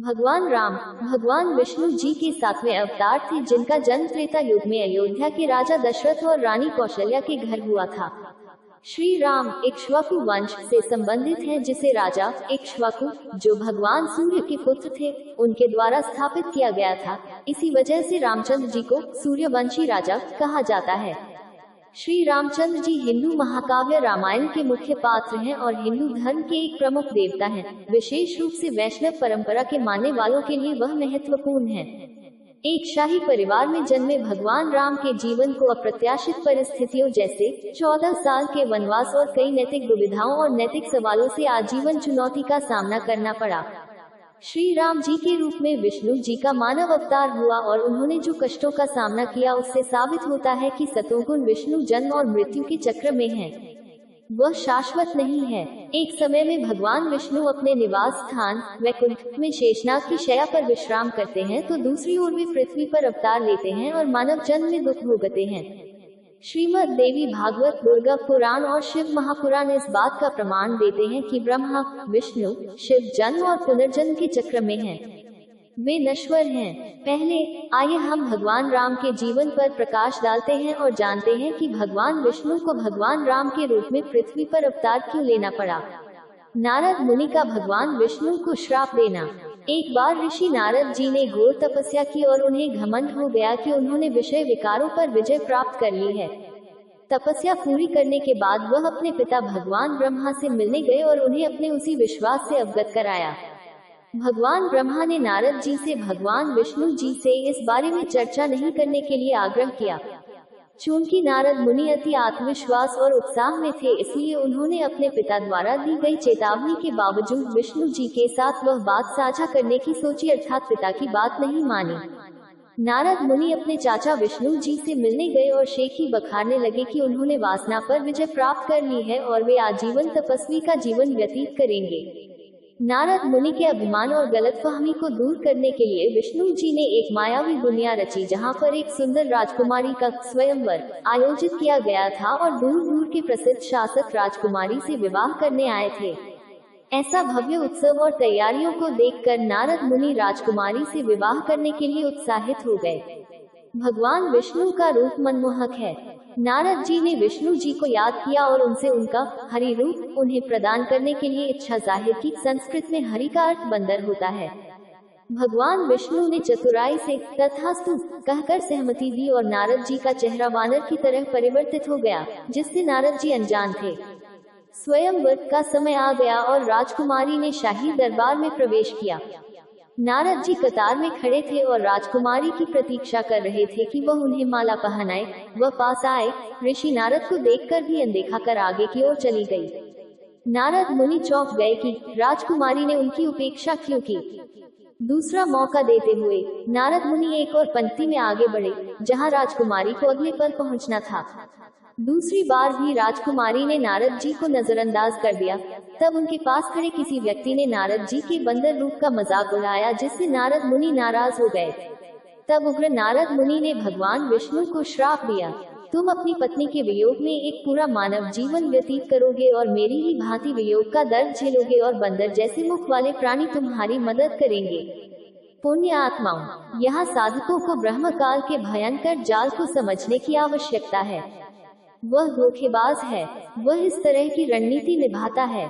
भगवान राम भगवान विष्णु जी के 7वें अवतार थे, जिनका जन्म त्रेता युग में अयोध्या के राजा दशरथ और रानी कौशल्या के घर हुआ था। श्री राम इक्ष्वाकु वंश से संबंधित हैं, जिसे राजा इक्ष्वाकु, जो भगवान सूर्य के पुत्र थे, उनके द्वारा स्थापित किया गया था। इसी वजह से रामचंद्र जी को सूर्यवंशी राजा कहा जाता है। श्री रामचंद्र जी हिंदू महाकाव्य रामायण के मुख्य पात्र हैं और हिंदू धर्म के एक प्रमुख देवता हैं। विशेष रूप से वैष्णव परंपरा के मानने वालों के लिए वह महत्वपूर्ण है। एक शाही परिवार में जन्मे भगवान राम के जीवन को अप्रत्याशित परिस्थितियों जैसे 14 साल के वनवास और कई नैतिक दुविधाओं और नैतिक सवालों से आजीवन चुनौती का सामना करना पड़ा। श्री राम जी के रूप में विष्णु जी का मानव अवतार हुआ और उन्होंने जो कष्टों का सामना किया, उससे साबित होता है कि सतोगुण विष्णु जन्म और मृत्यु के चक्र में है, वह शाश्वत नहीं है। एक समय में भगवान विष्णु अपने निवास स्थान वैकुंठ में शेषनाग की शैया पर विश्राम करते हैं, तो दूसरी ओर वे पृथ्वी पर अवतार लेते हैं और मानव जन्म में दुख भोगते हैं। श्रीमद् देवी भागवत, दुर्गा पुराण और शिव महापुराण इस बात का प्रमाण देते हैं कि ब्रह्मा विष्णु शिव जन्म और पुनर्जन्म के चक्र में हैं। वे नश्वर हैं। पहले आइए हम भगवान राम के जीवन पर प्रकाश डालते हैं और जानते हैं कि भगवान विष्णु को भगवान राम के रूप में पृथ्वी पर अवतार क्यों लेना पड़ा। नारद मुनि का भगवान विष्णु को श्राप देना। एक बार ऋषि नारद जी ने घोर तपस्या की और उन्हें घमंड हो गया कि उन्होंने विषय विकारों पर विजय प्राप्त कर ली है। तपस्या पूरी करने के बाद वह अपने पिता भगवान ब्रह्मा से मिलने गए और उन्हें अपने उसी विश्वास से अवगत कराया। भगवान ब्रह्मा ने नारद जी से भगवान विष्णु जी से इस बारे में चर्चा नहीं करने के लिए आग्रह किया। चूंकि नारद मुनि अति आत्मविश्वास और उत्साह में थे, इसलिए उन्होंने अपने पिता द्वारा दी गई चेतावनी के बावजूद विष्णु जी के साथ वह बात साझा करने की सोची, अर्थात पिता की बात नहीं मानी। नारद मुनि अपने चाचा विष्णु जी से मिलने गए और शेखी बखारने लगे कि उन्होंने वासना पर विजय प्राप्त कर ली है और वे आजीवन तपस्वी का जीवन व्यतीत करेंगे। नारद मुनि के अभिमान और गलतफहमी को दूर करने के लिए विष्णु जी ने एक मायावी दुनिया रची, जहां पर एक सुंदर राजकुमारी का स्वयंवर आयोजित किया गया था और दूर दूर के प्रसिद्ध शासक राजकुमारी से विवाह करने आए थे। ऐसा भव्य उत्सव और तैयारियों को देखकर नारद मुनि राजकुमारी से विवाह करने के लिए उत्साहित हो गए। भगवान विष्णु का रूप मनमोहक है। नारद जी ने विष्णु जी को याद किया और उनसे उनका हरि रूप उन्हें प्रदान करने के लिए इच्छा जाहिर की। संस्कृत में हरि का अर्थ बंदर होता है। भगवान विष्णु ने चतुराई से तथास्तु कहकर सहमति दी और नारद जी का चेहरा वानर की तरह परिवर्तित हो गया, जिससे नारद जी अनजान थे। स्वयंवर का समय आ गया और राजकुमारी ने शाही दरबार में प्रवेश किया। नारद जी कतार में खड़े थे और राजकुमारी की प्रतीक्षा कर रहे थे कि वह उन्हें माला पहनाए। वह पास आए। ऋषि नारद को देखकर भी अनदेखा कर आगे की ओर चली गई। नारद मुनि चौंक गए कि राजकुमारी ने उनकी उपेक्षा क्यों की। दूसरा मौका देते हुए नारद मुनि एक और पंक्ति में आगे बढ़े, जहां राजकुमारी को अगले पर पहुंचना था। दूसरी बार भी राजकुमारी ने नारद जी को नजरअंदाज कर दिया। तब उनके पास खड़े किसी व्यक्ति ने नारद जी के बंदर रूप का मजाक उड़ाया, जिससे नारद मुनि नाराज हो गए। तब उग्र नारद मुनि ने भगवान विष्णु को श्राप दिया, तुम अपनी पत्नी के वियोग में एक पूरा मानव जीवन व्यतीत करोगे और मेरी ही भांति वियोग का दर्द झेलोगे और बंदर जैसे मुख वाले प्राणी तुम्हारी मदद करेंगे। पुण्य आत्माओं, यहाँ साधकों को ब्रह्मकाल के भयंकर जाल को समझने की आवश्यकता है। वह धोखेबाज है। वह इस तरह की रणनीति निभाता है।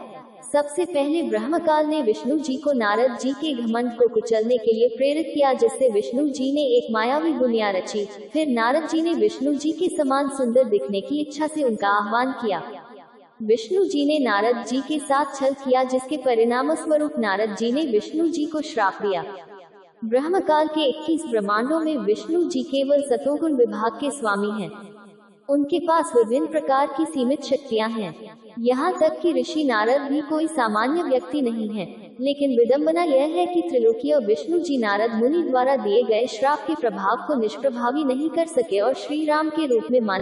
सबसे पहले ब्रह्मकाल ने विष्णु जी को नारद जी के घमंड को कुचलने के लिए प्रेरित किया, जिससे विष्णु जी ने एक मायावी दुनिया रची। फिर नारद जी ने विष्णु जी के समान सुंदर दिखने की इच्छा से उनका आह्वान किया। विष्णु जी ने नारद जी के साथ छल किया, जिसके परिणाम स्वरूप नारद जी ने विष्णु जी को श्राप दिया। ब्रह्मकाल के 21 ब्रह्मांडों में विष्णु जी केवल सतोगुण विभाग के स्वामी हैं। उनके पास विभिन्न प्रकार की सीमित शक्तियां हैं। यहाँ तक कि ऋषि नारद भी कोई सामान्य व्यक्ति नहीं है। लेकिन विडंबना यह है कि त्रिलोकीय विष्णु जी नारद मुनि द्वारा दिए गए श्राप के प्रभाव को निष्प्रभावी नहीं कर सके और श्री राम के रूप में मान